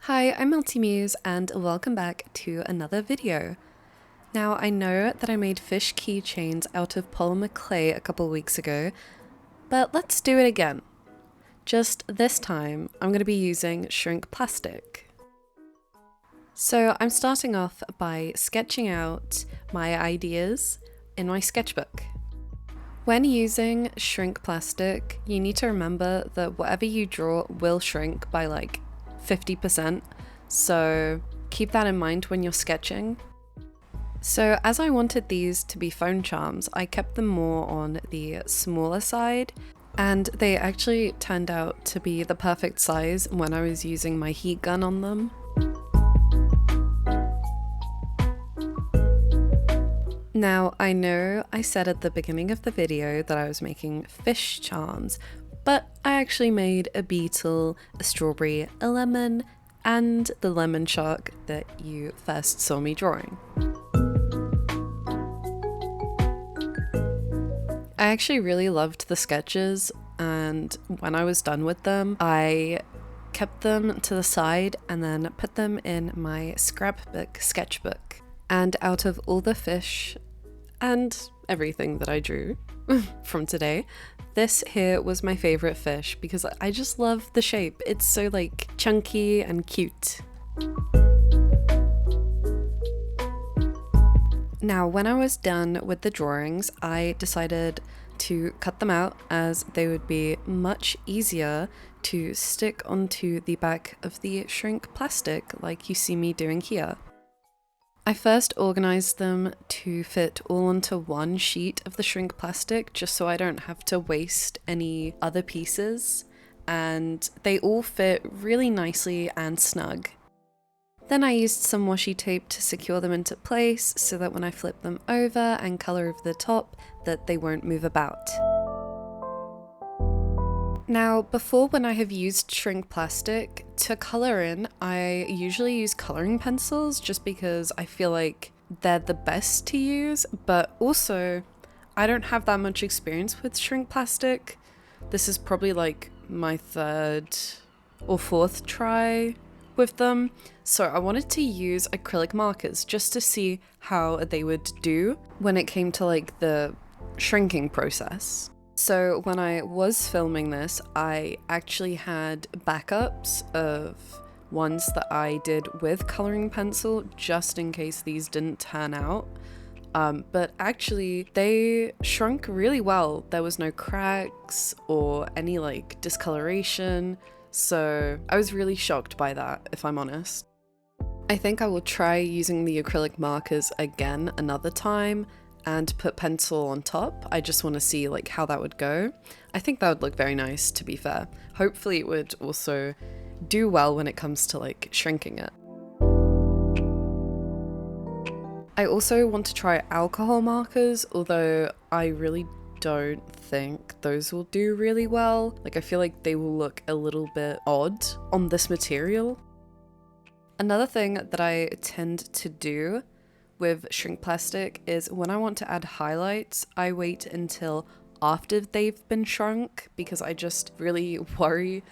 Hi, I'm Multimuse and welcome back to another video. Now I know that I made fish keychains out of polymer clay a couple weeks ago, but let's do it again. Just this time I'm going to be using shrink plastic. So I'm starting off by sketching out my ideas in my sketchbook. When using shrink plastic, you need to remember that whatever you draw will shrink by like 50%, so keep that in mind when you're sketching. So as I wanted these to be phone charms, I kept them more on the smaller side, and they actually turned out to be the perfect size when I was using my heat gun on them. Now, I know I said at the beginning of the video that I was making fish charms, but I actually made a beetle, a strawberry, a lemon, and the lemon shark that you first saw me drawing. I actually really loved the sketches, and when I was done with them, I kept them to the side and then put them in my scrapbook sketchbook. And out of all the fish and everything that I drew from today, this here was my favorite fish because I just love the shape. It's so like chunky and cute. Now, when I was done with the drawings, I decided to cut them out as they would be much easier to stick onto the back of the shrink plastic like you see me doing here. I first organized them to fit all onto one sheet of the shrink plastic just so I don't have to waste any other pieces, and they all fit really nicely and snug. Then I used some washi tape to secure them into place so that when I flip them over and color over the top that they won't move about. Now, before, when I have used shrink plastic, to color in, I usually use coloring pencils just because I feel like they're the best to use, but also I don't have that much experience with shrink plastic. This is probably like my third or fourth try with them, so I wanted to use acrylic markers just to see how they would do when it came to like the shrinking process. So when I was filming this, I actually had backups of ones that I did with coloring pencil just in case these didn't turn out. But actually they shrunk really well. There was no cracks or any like discoloration. So I was really shocked by that, if I'm honest. I think I will try using the acrylic markers again another time and put pencil on top. I just want to see like how that would go. I think that would look very nice, to be fair. Hopefully it would also do well when it comes to like shrinking it. I also want to try alcohol markers, although I really don't think those will do really well. Like I feel like they will look a little bit odd on this material. Another thing that I tend to do with shrink plastic is when I want to add highlights, I wait until after they've been shrunk because I just really worry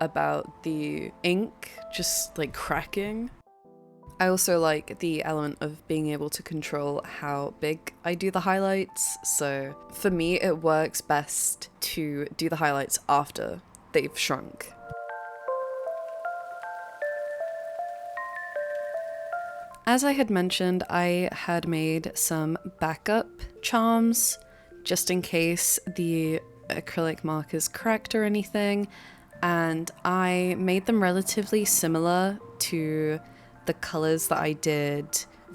about the ink just like cracking. I also like the element of being able to control how big I do the highlights, so for me it works best to do the highlights after they've shrunk. As I had mentioned, I had made some backup charms just in case the acrylic markers cracked or anything, and I made them relatively similar to the colors that I did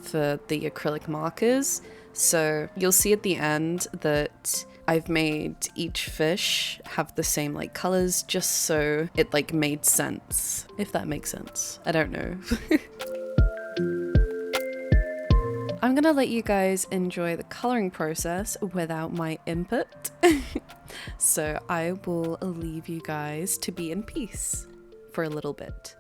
for the acrylic markers. So you'll see at the end that I've made each fish have the same like colors just so it like made sense, if that makes sense. I don't know. I'm gonna let you guys enjoy the coloring process without my input. So I will leave you guys to be in peace for a little bit.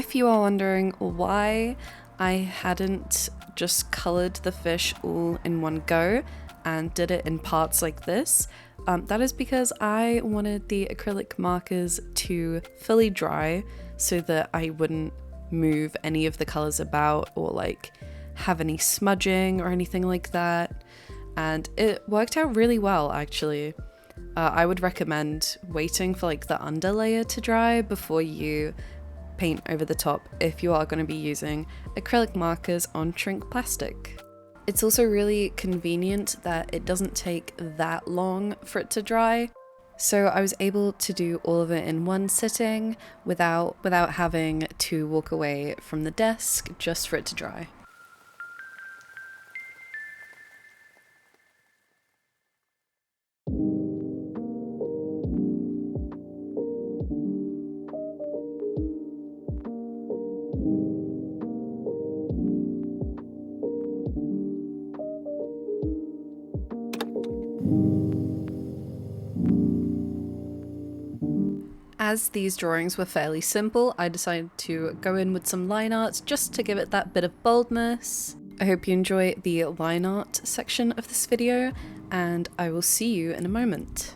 if you are wondering why I hadn't just colored the fish all in one go and did it in parts like this, that is because I wanted the acrylic markers to fully dry so that I wouldn't move any of the colors about or like have any smudging or anything like that. And it worked out really well, actually. I would recommend waiting for like the underlayer to dry before you paint over the top if you are going to be using acrylic markers on shrink plastic. It's also really convenient that it doesn't take that long for it to dry. So I was able to do all of it in one sitting without having to walk away from the desk just for it to dry. As these drawings were fairly simple, I decided to go in with some line art just to give it that bit of boldness. I hope you enjoy the line art section of this video, and I will see you in a moment.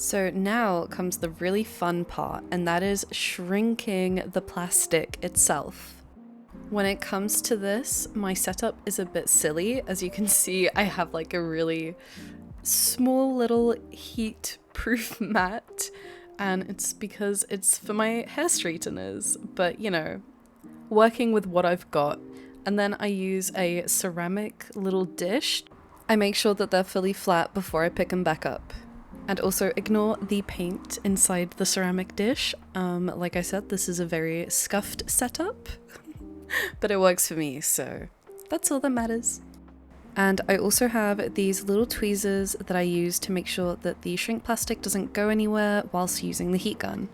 So now comes the really fun part, and that is shrinking the plastic itself. When it comes to this, my setup is a bit silly. As you can see, I have like a really small little heat-proof mat, and it's because it's for my hair straighteners, but you know, working with what I've got. And then I use a ceramic little dish. I make sure that they're fully flat before I pick them back up. And also ignore the paint inside the ceramic dish. Like I said, this is a very scuffed setup, but it works for me, so that's all that matters. And I also have these little tweezers that I use to make sure that the shrink plastic doesn't go anywhere whilst using the heat gun.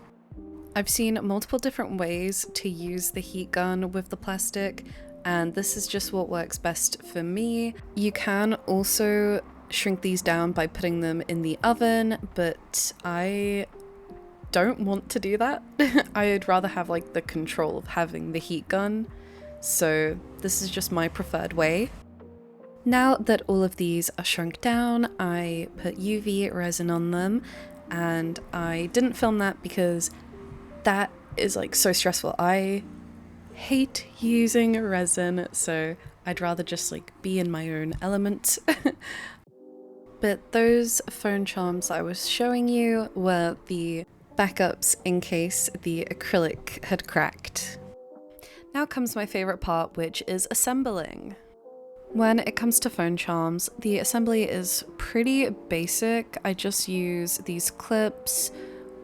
I've seen multiple different ways to use the heat gun with the plastic, and this is just what works best for me. You can also shrink these down by putting them in the oven, but I don't want to do that. I'd rather have like the control of having the heat gun. So this is just my preferred way. Now that all of these are shrunk down, I put UV resin on them, and I didn't film that because that is like so stressful. I hate using resin, so I'd rather just like be in my own element. But those phone charms I was showing you were the backups in case the acrylic had cracked. Now comes my favorite part, which is assembling. When it comes to phone charms, the assembly is pretty basic. I just use these clips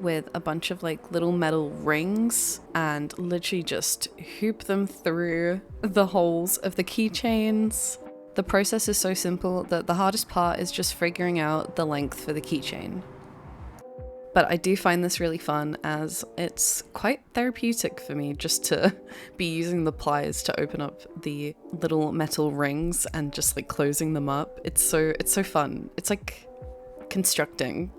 with a bunch of like little metal rings and literally just hoop them through the holes of the keychains. The process is so simple that the hardest part is just figuring out the length for the keychain. But I do find this really fun as it's quite therapeutic for me just to be using the pliers to open up the little metal rings and just like closing them up. It's so fun. It's like constructing.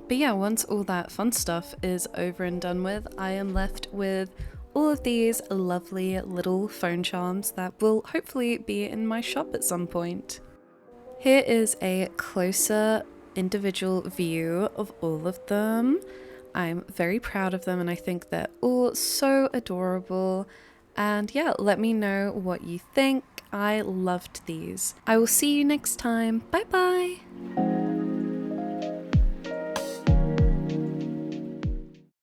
But yeah, once all that fun stuff is over and done with, I am left with all of these lovely little phone charms that will hopefully be in my shop at some point. Here is a closer individual view of all of them. I'm very proud of them and I think they're all so adorable. And yeah, let me know what you think. I loved these. I will see you next time. Bye bye!